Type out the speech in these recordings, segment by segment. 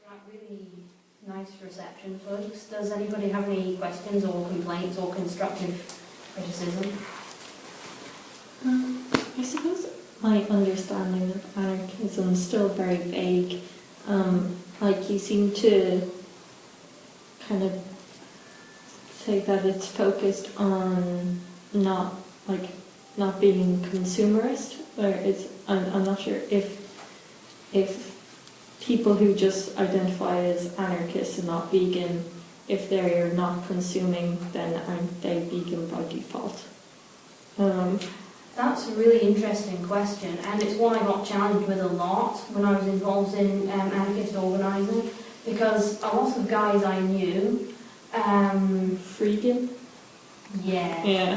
That really nice reception, folks. Does anybody have any questions or complaints or constructive criticism? I suppose my understanding of anarchism is still very vague. Like you seem to kind of say that it's focused on not being consumerist, or I'm not sure if people who just identify as anarchists and not vegan, if they're not consuming, then aren't they vegan by default? That's a really interesting question, and it's one I got challenged with a lot when I was involved in anarchist organising, because a lot of guys I knew... Freegan? Yeah.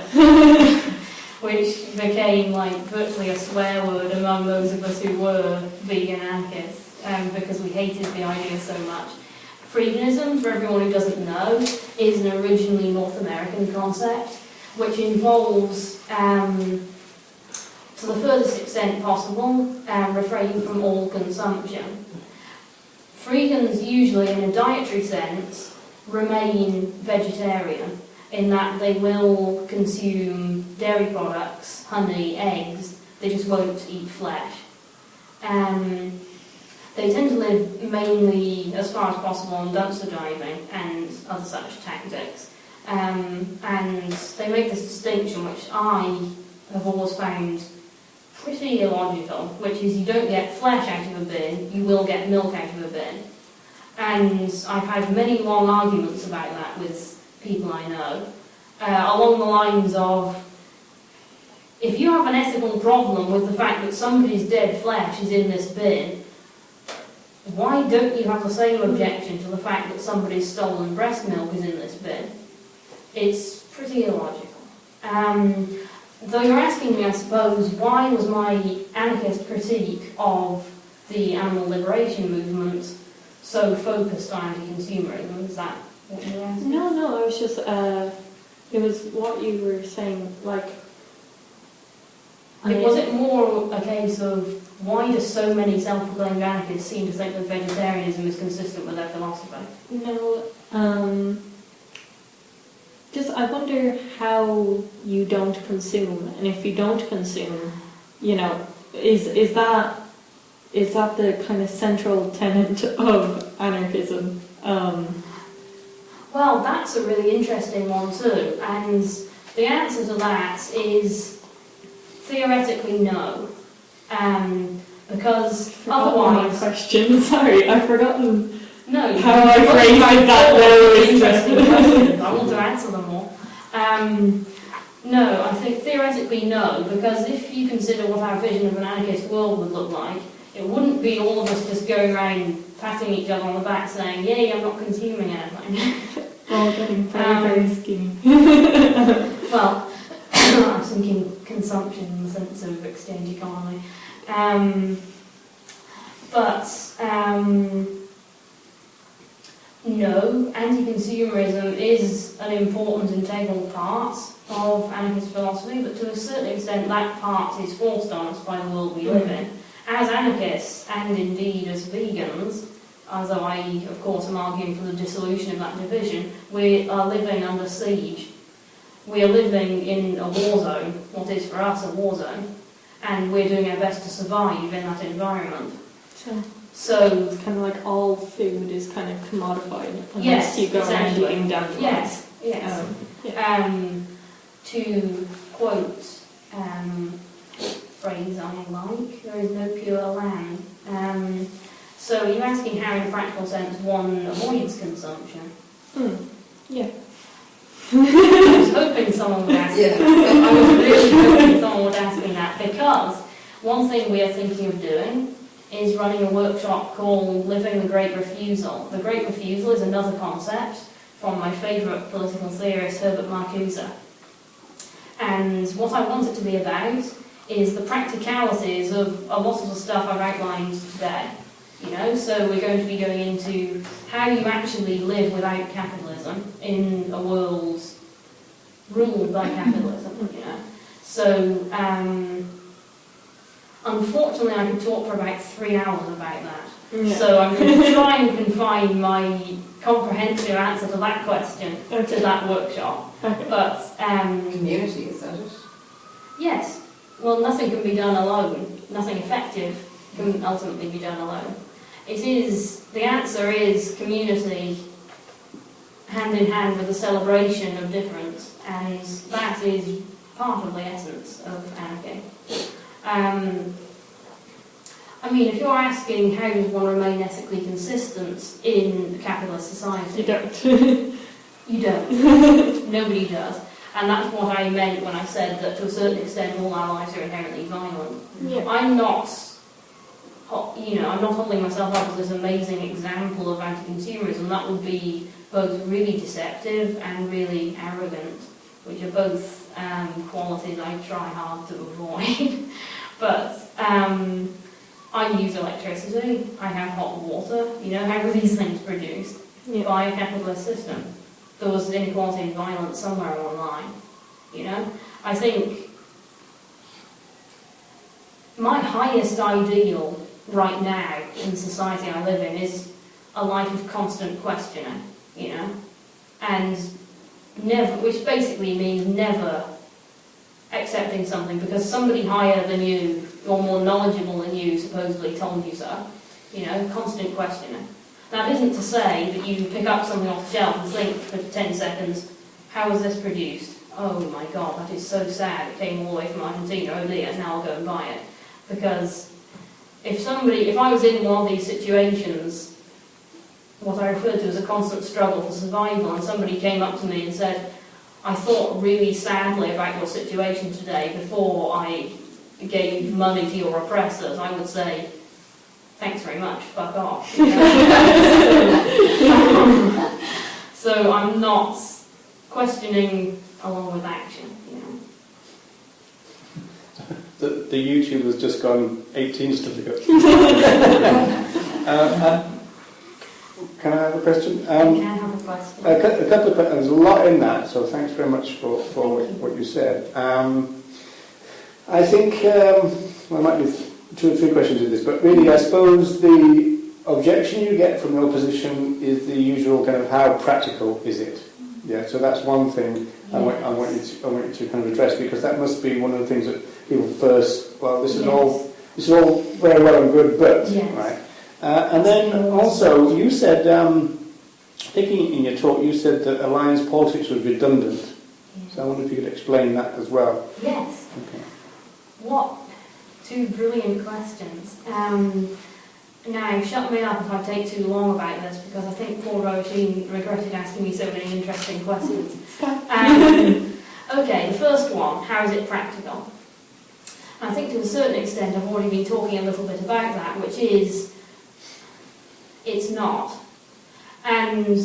Which became like virtually a swear word among those of us who were vegan anarchists, because we hated the idea so much. Freeganism, for everyone who doesn't know, is an originally North American concept, which involves, to the furthest extent possible, refraining from all consumption. Freegans usually, in a dietary sense, remain vegetarian, in that they will consume dairy products, honey, eggs, they just won't eat flesh. They tend to live mainly, as far as possible, on dumpster diving and other such tactics. And they make this distinction, which I have always found pretty illogical, which is you don't get flesh out of a bin, you will get milk out of a bin. And I've had many long arguments about that with people I know, along the lines of, if you have an ethical problem with the fact that somebody's dead flesh is in this bin, why don't you have the same objection to the fact that somebody's stolen breast milk is in this bin? It's pretty illogical. Though you're asking me, I suppose, why was my anarchist critique of the animal liberation movement so focused on anti-consumerism? Is that what you were asking? No, I was just, it was what you were saying, like... Was it more a case of, why do so many self-proclaimed anarchists seem to think that vegetarianism is consistent with their philosophy? No, just I wonder how you don't consume, and if you don't consume, you know, is that the kind of central tenet of anarchism? Well, that's a really interesting one too, and the answer to that is theoretically no, because otherwise... question, sorry, I've forgotten. No, how I phrased that interesting questions. I want to answer them all. No, I think theoretically no, because if you consider what our vision of an anarchist world would look like, it wouldn't be all of us just going around patting each other on the back saying, yay, I'm not consuming anything. All getting very skinny. Well, I was thinking consumption in the sense of exchange economy. No, anti-consumerism is an important integral part of anarchist philosophy, but to a certain extent that part is forced on us by the world we live in. As anarchists, and indeed as vegans, although I, of course, am arguing for the dissolution of that division, we are living under siege. We are living in a war zone, what is for us a war zone, and we're doing our best to survive in that environment. So it's kind of like all food is kind of commodified unless you go around eating down. Yes. To quote phrase I like, there is no pure land. So you're asking how, in a practical sense, one avoids consumption? Yeah. I was hoping someone would ask me that. I was really hoping someone would ask me that, because one thing we are thinking of doing is running a workshop called Living the Great Refusal. The Great Refusal is another concept from my favourite political theorist, Herbert Marcuse. And what I want it to be about is the practicalities of a lot of the stuff I've outlined today. You know, so we're going to be going into how you actually live without capitalism in a world ruled by capitalism, you know. So, unfortunately I could talk for about 3 hours about that. Yeah. So I'm going to try and confine my comprehensive answer to that question to that workshop. Okay. But Community, is that it? yes, well, nothing can be done alone. Nothing effective can ultimately be done alone. The answer is community, hand in hand with the celebration of difference, and that is part of the essence of anarchy. I mean, if you're asking how does one remain ethically consistent in a capitalist society, You don't. you don't. Nobody does. And that's what I meant when I said that to a certain extent all our lives are inherently violent. Yeah. I'm not holding myself up as this amazing example of anti-consumerism. That would be both really deceptive and really arrogant, which are both qualities I try hard to avoid. But I use electricity, I have hot water, how are these things produced? Yeah. By a capitalist system. There was inequality and violence somewhere online, I think my highest ideal right now in the society I live in is a life of constant questioning, and never, which basically means never accepting something because somebody higher than you or more knowledgeable than you supposedly told you so, constant questioning. That isn't to say that you pick up something off the shelf and think for 10 seconds, how was this produced? Oh my god, that is so sad, it came all the way from Argentina, oh dear, now I'll go and buy it. Because if I was in one of these situations, what I refer to as a constant struggle for survival, and somebody came up to me and said, I thought really sadly about your situation today before I gave money to your oppressors, I would say, thanks very much, fuck off. So I'm not questioning along with action. The YouTube has just gone 18 certificates. Can I have a question? You can have a question. A couple of questions. There's a lot in that, so thanks very much for what you said. I think there might be 2 or 3 questions in this, but really I suppose the objection you get from your position is the usual kind of how practical is it? Yeah, so that's one thing I want you to kind of address, because that must be one of the things that people first, well, this is all very well and good, but, right? And then also, you said, thinking in your talk, you said that alliance politics was redundant. So I wonder if you could explain that as well. Yes. Okay. What 2 brilliant questions. Now, shut me up if I take too long about this, because I think poor Roisin regretted asking me so many interesting questions. Okay, the first one, how is it practical? I think to a certain extent I've already been talking a little bit about that, which is, it's not. And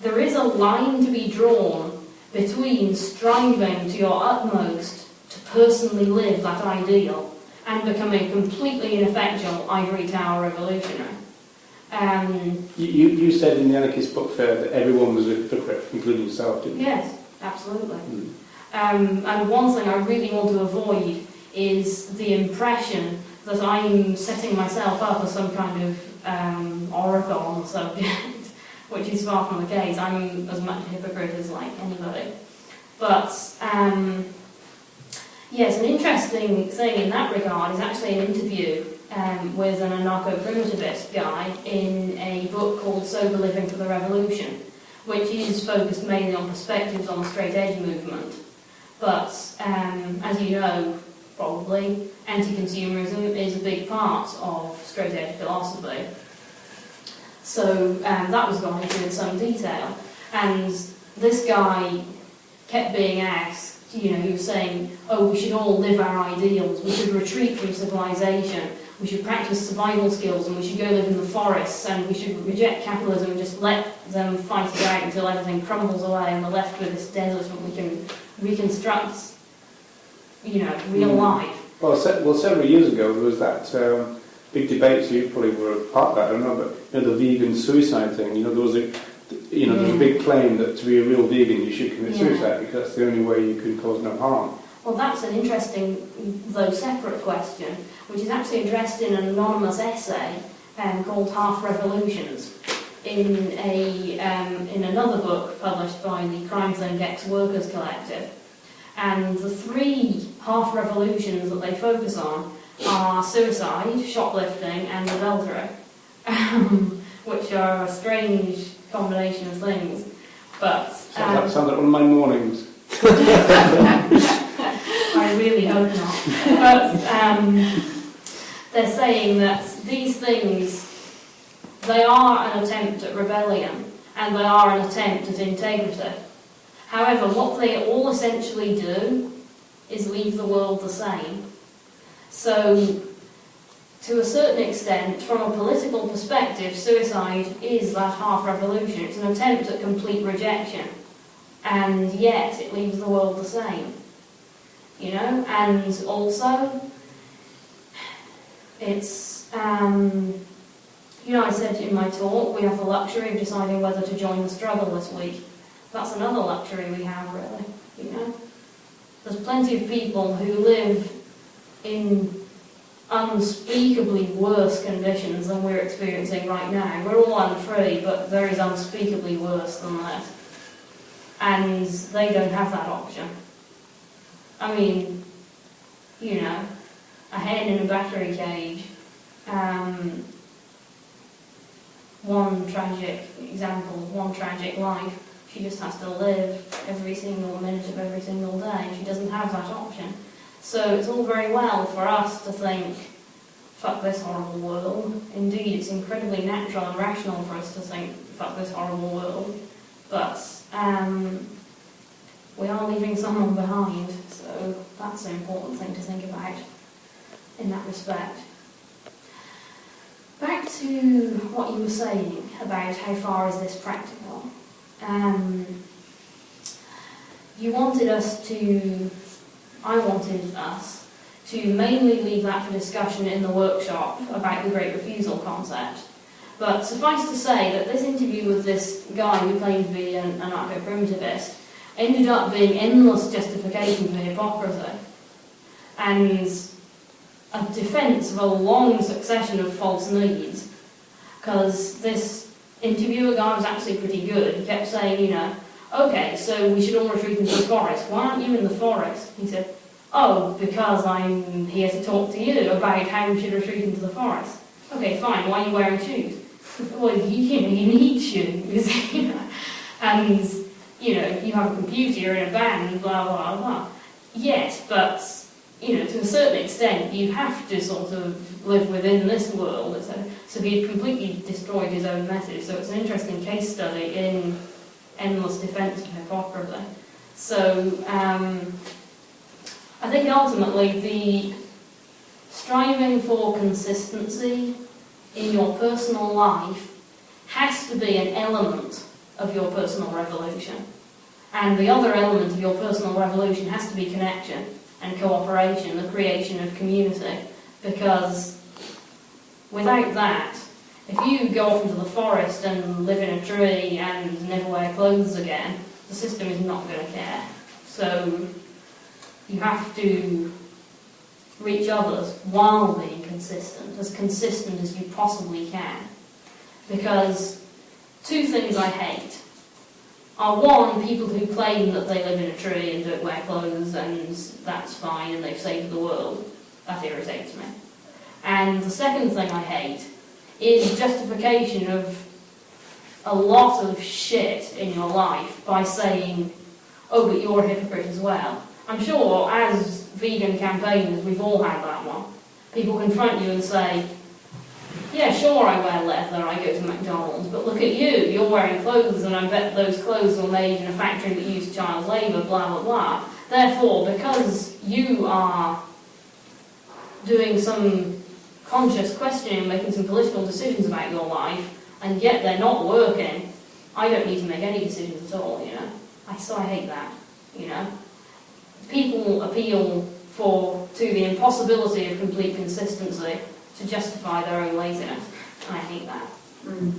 there is a line to be drawn between striving to your utmost to personally live that ideal and becoming completely ineffectual ivory tower revolutionary. You said in the Anarchist Book Fair that everyone was a hypocrite, including yourself, didn't you? Yes, absolutely. And one thing I really want to avoid is the impression that I'm setting myself up as some kind of oracle on the subject, which is far from the case. I'm as much a hypocrite as like anybody. But yes, an interesting thing in that regard is actually an interview with an anarcho-primitivist guy in a book called Sober Living for the Revolution, which is focused mainly on perspectives on the straight edge movement. But as you know, probably, anti-consumerism is a big part of straight edge philosophy. So that was gone into in some detail. And this guy kept being asked, he was saying, oh, we should all live our ideals, we should retreat from civilization, we should practice survival skills, and we should go live in the forests, and we should reject capitalism and just let them fight it out until everything crumbles away and we're left with this desert and we can reconstruct, real life. Well, several years ago there was that big debate, so you probably were a part of that, I don't know, but the vegan suicide thing, there was a big claim that to be a real vegan you should commit suicide because that's the only way you can cause no harm. Well, that's an interesting, though separate question, which is actually addressed in an anonymous essay called Half Revolutions in another book published by the Crime Think Ex-Workers Collective. And the 3 half revolutions that they focus on are suicide, shoplifting, and adultery, which are a strange combination of things. But sounds like one of my mornings. I really hope not. But they're saying that these things, they are an attempt at rebellion, and they are an attempt at integrity. However, what they all essentially do is leave the world the same. So, to a certain extent, from a political perspective, suicide is that half revolution. It's an attempt at complete rejection, and yet it leaves the world the same. You know, and also, it's, you know, I said in my talk, we have the luxury of deciding whether to join the struggle this week. That's another luxury we have, really, you know. There's plenty of people who live in unspeakably worse conditions than we're experiencing right now. We're all unfree, but there is unspeakably worse than that. And they don't have that option. I mean, you know, a hen in a battery cage. One tragic example, one tragic life. She just has to live every single minute of every single day. She doesn't have that option. So it's all very well for us to think, fuck this horrible world. Indeed, it's incredibly natural and rational for us to think, fuck this horrible world. But we are leaving someone behind, so that's an important thing to think about in that respect. Back to what you were saying about how far is this practical. You wanted us to, I wanted us to mainly leave that for discussion in the workshop about the Great Refusal concept. But suffice to say that this interview with this guy who claimed to be an anarcho-primitivist ended up being endless justification for hypocrisy and a defence of a long succession of false needs. Because this interviewer guy was actually pretty good. He kept saying, you know, okay, so we should all retreat into the forest. Why aren't you in the forest? He said, oh, because I'm here to talk to you about how we should retreat into the forest. Okay, fine, why are you wearing shoes? Well, you need shoes, you know. And, you know, you have a computer, you're in a band, blah, blah, blah. Yes, but, you know, to a certain extent, you have to sort of live within this world. So he had completely destroyed his own message. So it's an interesting case study in endless defence of hypocrisy. So I think ultimately the striving for consistency in your personal life has to be an element of your personal revolution. And the other element of your personal revolution has to be connection and cooperation, the creation of community. Because without that, if you go off into the forest and live in a tree and never wear clothes again, the system is not going to care. So you have to reach others while being consistent as you possibly can. Because two things I hate are, one, people who claim that they live in a tree and don't wear clothes and that's fine and they've saved the world. That irritates me. And the second thing I hate is justification of a lot of shit in your life by saying, oh, but you're a hypocrite as well. I'm sure as vegan campaigners we've all had that one. People confront you and say, yeah, sure, I wear leather, I go to McDonald's, but look at you, you're wearing clothes and I bet those clothes were made in a factory that used child labour, blah, blah, blah. Therefore, because you are doing some conscious questioning, making some political decisions about your life, and yet they're not working, I don't need to make any decisions at all, you know. So I hate that, you know. People appeal to the impossibility of complete consistency to justify their own laziness, and I hate that.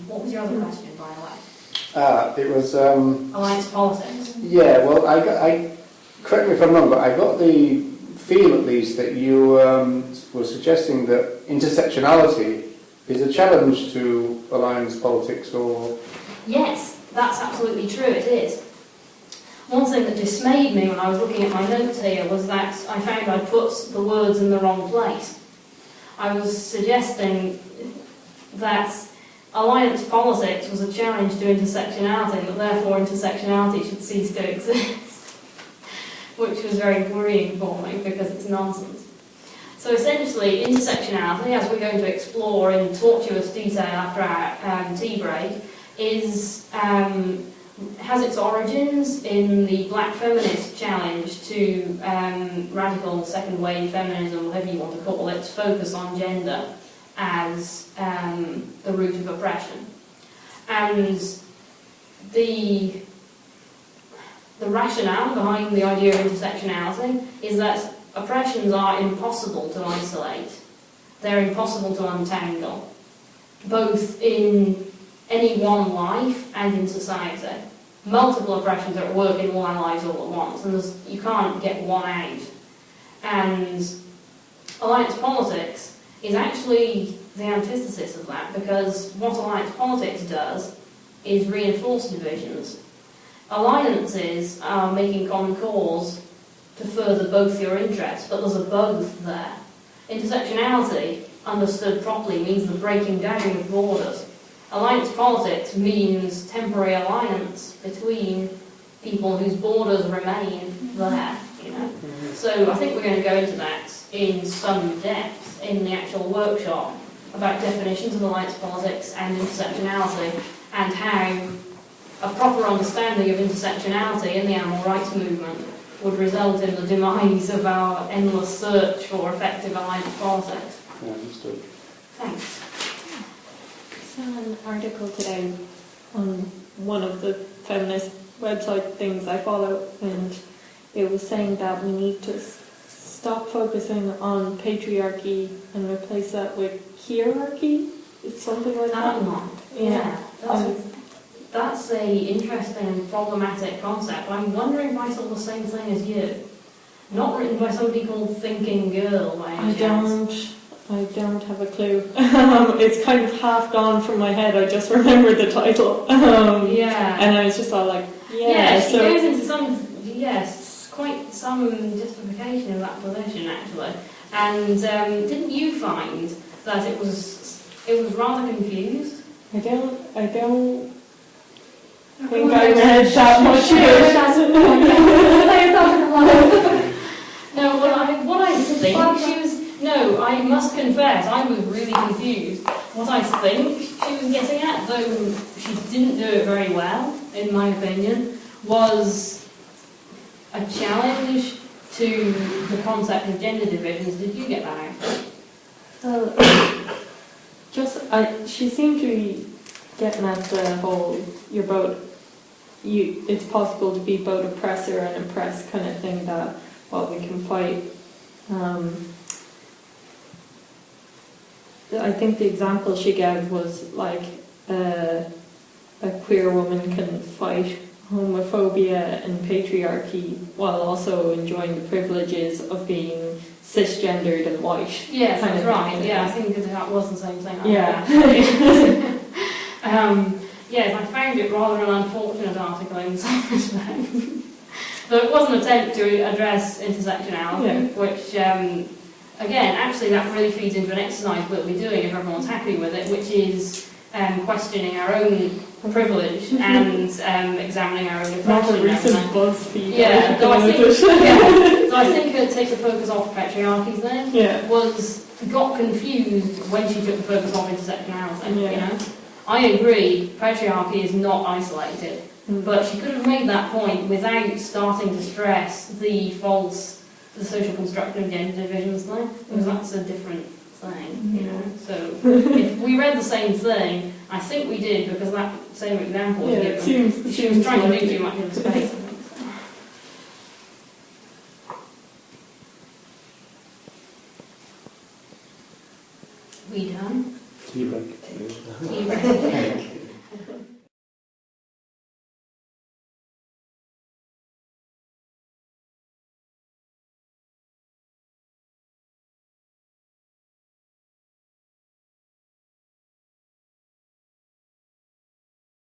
What was your other question, by the way? It was... Alliance politics. Yeah, well, I correct me if I'm wrong, but I got the feel at least that you were suggesting that intersectionality is a challenge to alliance politics, or Yes, that's absolutely true, it is. One thing that dismayed me when I was looking at my notes here was that I found I'd put the words in the wrong place. I was suggesting that alliance politics was a challenge to intersectionality, but therefore intersectionality should cease to exist, which was very worrying for me because it's nonsense. So essentially, intersectionality, as we're going to explore in tortuous detail after our tea break, has its origins in the black feminist challenge to radical second wave feminism, whatever you want to call it, focus on gender as the root of oppression. And the rationale behind the idea of intersectionality is that oppressions are impossible to isolate. They're impossible to untangle, both in any one life and in society. Multiple oppressions are at work in all our lives all at once, and you can't get one out. And alliance politics is actually the antithesis of that, because what alliance politics does is reinforce divisions. Alliances are making common cause to further both your interests, but there's a both there. Intersectionality, understood properly, means the breaking down of borders. Alliance politics means temporary alliance between people whose borders remain there, you know. So I think we're going to go into that in some depth in the actual workshop about definitions of alliance politics and intersectionality, and how a proper understanding of intersectionality in the animal rights movement would result in the demise of our endless search for effective alliance politics. yeah, understood. Thanks. I saw an article today on one of the feminist website things I follow, and it was saying that we need to stop focusing on patriarchy and replace that with hierarchy. It's something like that. Yeah, that's a interesting and problematic concept. I'm wondering if I saw the same thing as you. Not written by somebody called Thinking Girl by any chance. I don't have a clue. It's kind of half gone from my head. I just remember the title. Yeah. And I was just all like, Yeah, she so goes into some, yes, quite some justification of that position actually. And didn't you find that it was rather confused? I don't think I read that much of it. No, what I think she was... No, I must confess, I was really confused. What I think she was getting at, though she didn't do it very well, in my opinion, was a challenge to the concept of gender divisions. Did you get that out? She seemed to be getting at the whole, it's possible to be both oppressor and oppressed kind of thing, that we can fight. I think the example she gave was like a queer woman can fight homophobia and patriarchy while also enjoying the privileges of being cisgendered and white. Yes, kind that's of right. thing. Yeah, I think that was the same thing. Yeah. Yes, I found it rather an unfortunate article in some respects. So it was an attempt to address intersectionality, which, again, actually that really feeds into an exercise we'll be doing if everyone's happy with it, which is questioning our own privilege and examining our own oppression. Not a recent BuzzFeed. Yeah, so I think to take the focus off patriarchies then got confused when she took the focus off intersectionality. You know, I agree, patriarchy is not isolated, but she could have made that point without starting to stress the social construction of gender divisions thing, because that's a different thing, you know. So if we read the same thing, I think we did, because that same example was given. She was trying to do too much in space, I think. We done? Tea break. Tea break.